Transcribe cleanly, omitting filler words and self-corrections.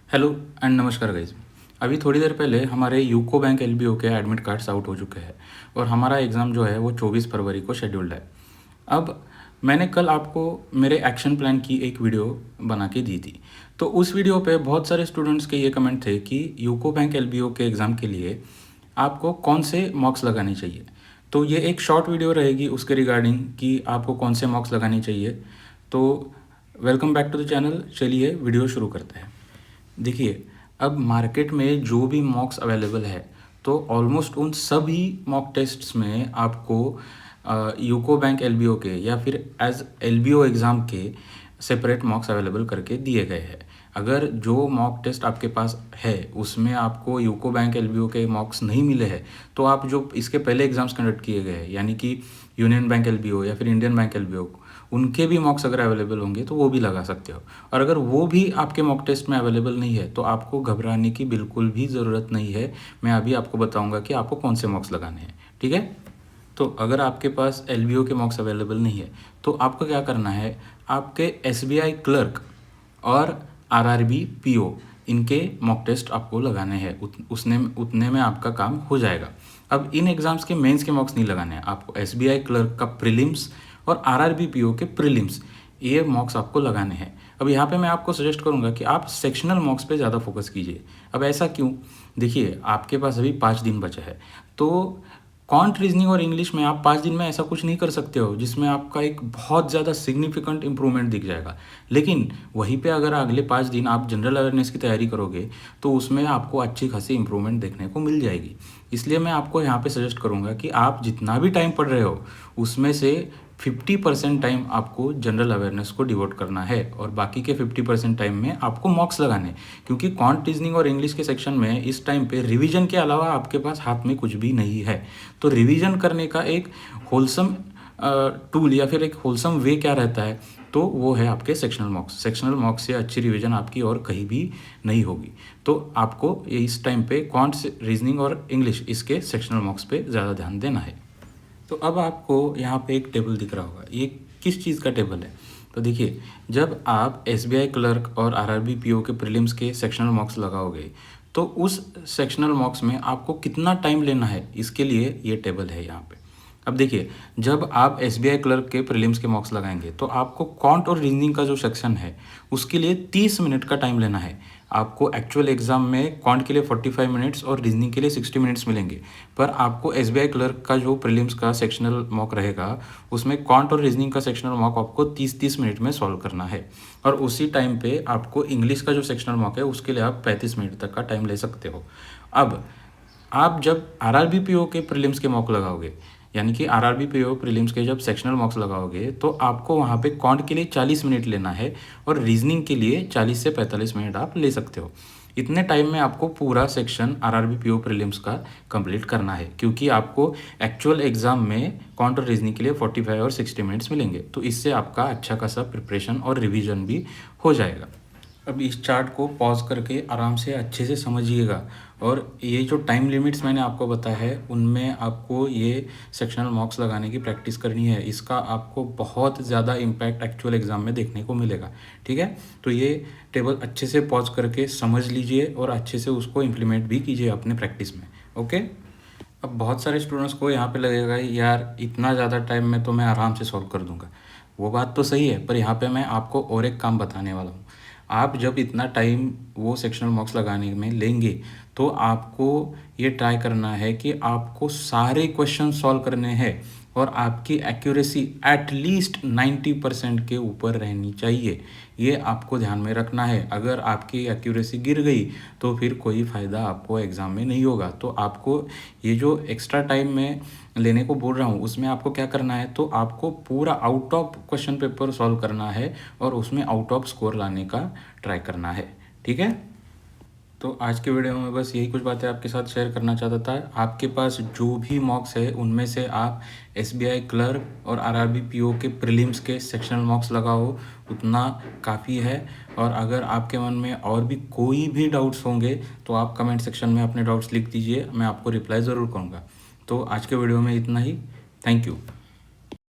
Hello and नमस्कार guys. अभी थोड़ी देर पहले हमारे यूको बैंक एलबीओ के एडमिट कार्ड्स आउट हो चुके हैं और हमारा एग्ज़ाम जो है वो 24 फरवरी को शेड्यूल्ड है। अब मैंने कल आपको मेरे एक्शन प्लान की एक वीडियो बना के दी थी। तो उस वीडियो पे बहुत सारे स्टूडेंट्स के ये कमेंट थे कि यूको बैंक एलबीओ के एग्ज़ाम के लिए आपको कौन से मॉक्स लगाने चाहिए। तो ये एक शॉर्ट वीडियो रहेगी उसके रिगार्डिंग कि आपको कौन से मॉक्स लगाने चाहिए। तो welcome back to the channel. चलिए वीडियो शुरू करते हैं। देखिए, अब मार्केट में जो भी मॉक्स अवेलेबल है तो ऑलमोस्ट उन सभी मॉक टेस्ट्स में आपको यूको बैंक एलबीओ के या फिर एज एलबीओ एग्ज़ाम के सेपरेट मॉक्स अवेलेबल करके दिए गए हैं। अगर जो मॉक टेस्ट आपके पास है उसमें आपको यूको बैंक एलबीओ के मॉक्स नहीं मिले हैं तो आप जो इसके पहले एग्ज़ाम्स कंडक्ट किए गए हैं यानी कि यूनियन बैंक एलबीओ या फिर इंडियन बैंक एलबीओ, उनके भी मॉक्स अगर अवेलेबल होंगे तो वो भी लगा सकते हो। और अगर वो भी आपके मॉक टेस्ट में अवेलेबल नहीं है तो आपको घबराने की बिल्कुल भी ज़रूरत नहीं है। मैं अभी आपको बताऊंगा कि आपको कौन से मॉक्स लगाने हैं, ठीक है। तो अगर आपके पास एलबीओ के मॉक्स अवेलेबल नहीं है तो आपको क्या करना है, आपके एसबीआई क्लर्क और आरआरबी पीओ इनके मॉक टेस्ट आपको लगाने हैं। उसने उतने में आपका काम हो जाएगा। अब इन एग्ज़ाम्स के मेंस के मॉक्स नहीं लगाने हैं, आपको एसबीआई क्लर्क का प्रीलिम्स और आरआरबी पीओ के प्रीलिम्स ये मॉक्स आपको लगाने हैं। अब यहाँ पे मैं आपको सजेस्ट करूँगा कि आप सेक्शनल मॉक्स पे ज़्यादा फोकस कीजिए। अब ऐसा क्यों? देखिए, आपके पास अभी 5 दिन बचा है तो क्वांट रीजनिंग और इंग्लिश में आप 5 दिन में ऐसा कुछ नहीं कर सकते हो जिसमें आपका एक बहुत ज़्यादा सिग्निफिकेंट इंप्रूवमेंट दिख जाएगा। लेकिन वहीं पे अगर अगले 5 दिन आप जनरल अवेयरनेस की तैयारी करोगे तो उसमें आपको अच्छी खासी इंप्रूवमेंट देखने को मिल जाएगी। इसलिए मैं आपको यहाँ पे सजेस्ट करूँगा कि आप जितना भी टाइम पढ़ रहे हो उसमें से 50% टाइम आपको जनरल अवेयरनेस को डिवोट करना है और बाकी के 50% टाइम में आपको मॉक्स लगाने। क्योंकि क्वांट रीजनिंग और इंग्लिश के सेक्शन में इस टाइम पे रिवीजन के अलावा आपके पास हाथ में कुछ भी नहीं है। तो रिवीजन करने का एक होलसम टूल या फिर एक होलसम वे क्या रहता है, तो वो है आपके सेक्शनल मॉक्स। सेक्शनल मॉक्स से अच्छी रिवीजन आपकी और कहीं भी नहीं होगी। तो आपको इस टाइम पे क्वांट रीजनिंग और इंग्लिश इसके सेक्शनल मॉक्स पे ज़्यादा ध्यान देना है। तो अब आपको यहाँ पे एक टेबल दिख रहा होगा, ये किस चीज़ का टेबल है? तो देखिए, जब आप एसबीआई क्लर्क और आरआरबी पीओ के प्रीलिम्स के सेक्शनल मॉक्स लगाओगे तो उस सेक्शनल मॉक्स में आपको कितना टाइम लेना है इसके लिए ये टेबल है यहाँ पे। अब देखिए, जब आप एसबीआई क्लर्क के प्रीलिम्स के मॉक्स लगाएंगे तो आपको क्वांट और रीजनिंग का जो सेक्शन है उसके लिए 30 मिनट का टाइम लेना है। आपको एक्चुअल एग्जाम में क्वांट के लिए 45 मिनट्स और रीजनिंग के लिए 60 मिनट्स मिलेंगे, पर आपको एसबीआई क्लर्क का जो प्रीलिम्स का सेक्शनल मॉक रहेगा उसमें क्वांट और रीजनिंग का सेक्शनल मॉक आपको 30-30 मिनट में सॉल्व करना है। और उसी टाइम पे आपको इंग्लिश का जो सेक्शनल मॉक है उसके लिए आप 35 मिनट तक का टाइम ले सकते हो। अब आप जब आरआरबी पीओ के प्रीलिम्स के मॉक लगाओगे यानी कि आरआरबी पीओ प्रीलिम्स के जब सेक्शनल मॉक्स लगाओगे तो आपको वहाँ पे क्वांट के लिए 40 मिनट लेना है और रीजनिंग के लिए 40 से 45 मिनट आप ले सकते हो। इतने टाइम में आपको पूरा सेक्शन आरआरबी पीओ प्रीलिम्स का कंप्लीट करना है, क्योंकि आपको एक्चुअल एग्जाम में क्वांट और रीजनिंग के लिए 45 और 60 मिनट्स मिलेंगे। तो इससे आपका अच्छा खासा प्रिपरेशन और रिविजन भी हो जाएगा। अब इस चार्ट को पॉज करके आराम से अच्छे से समझिएगा और ये जो टाइम लिमिट्स मैंने आपको बताया है उनमें आपको ये सेक्शनल मॉक्स लगाने की प्रैक्टिस करनी है। इसका आपको बहुत ज़्यादा इम्पैक्ट एक्चुअल एग्ज़ाम में देखने को मिलेगा, ठीक है। तो ये टेबल अच्छे से पॉज करके समझ लीजिए और अच्छे से उसको इम्प्लीमेंट भी कीजिए अपने प्रैक्टिस में, ओके। अब बहुत सारे स्टूडेंट्स को यहाँ पे लगेगा यार इतना ज़्यादा टाइम में तो मैं आराम से सॉल्व कर दूंगा। वो बात तो सही है, पर यहाँ पे मैं आपको और एक काम बताने वाला हूँ। आप जब इतना टाइम वो सेक्शनल मॉक्स लगाने में लेंगे तो आपको ये ट्राई करना है कि आपको सारे क्वेश्चन सॉल्व करने हैं और आपकी एक्यूरेसी एटलीस्ट 90% के ऊपर रहनी चाहिए। ये आपको ध्यान में रखना है। अगर आपकी एक्यूरेसी गिर गई तो फिर कोई फ़ायदा आपको एग्ज़ाम में नहीं होगा। तो आपको ये जो एक्स्ट्रा टाइम में लेने को बोल रहा हूँ उसमें आपको क्या करना है, तो आपको पूरा out of question paper solve करना है और उसमें आउट ऑफ स्कोर लाने का ट्राई करना है, ठीक है। तो आज के वीडियो में बस यही कुछ बातें आपके साथ शेयर करना चाहता था। आपके पास जो भी मॉक्स है उनमें से आप एसबीआई क्लर्क और आरआरबी पीओ के प्रीलिम्स के सेक्शनल मॉक्स लगाओ, उतना काफ़ी है। और अगर आपके मन में और भी कोई भी डाउट्स होंगे तो आप कमेंट सेक्शन में अपने डाउट्स लिख दीजिए, मैं आपको रिप्लाई ज़रूर करूँगा। तो आज के वीडियो में इतना ही। Thank you.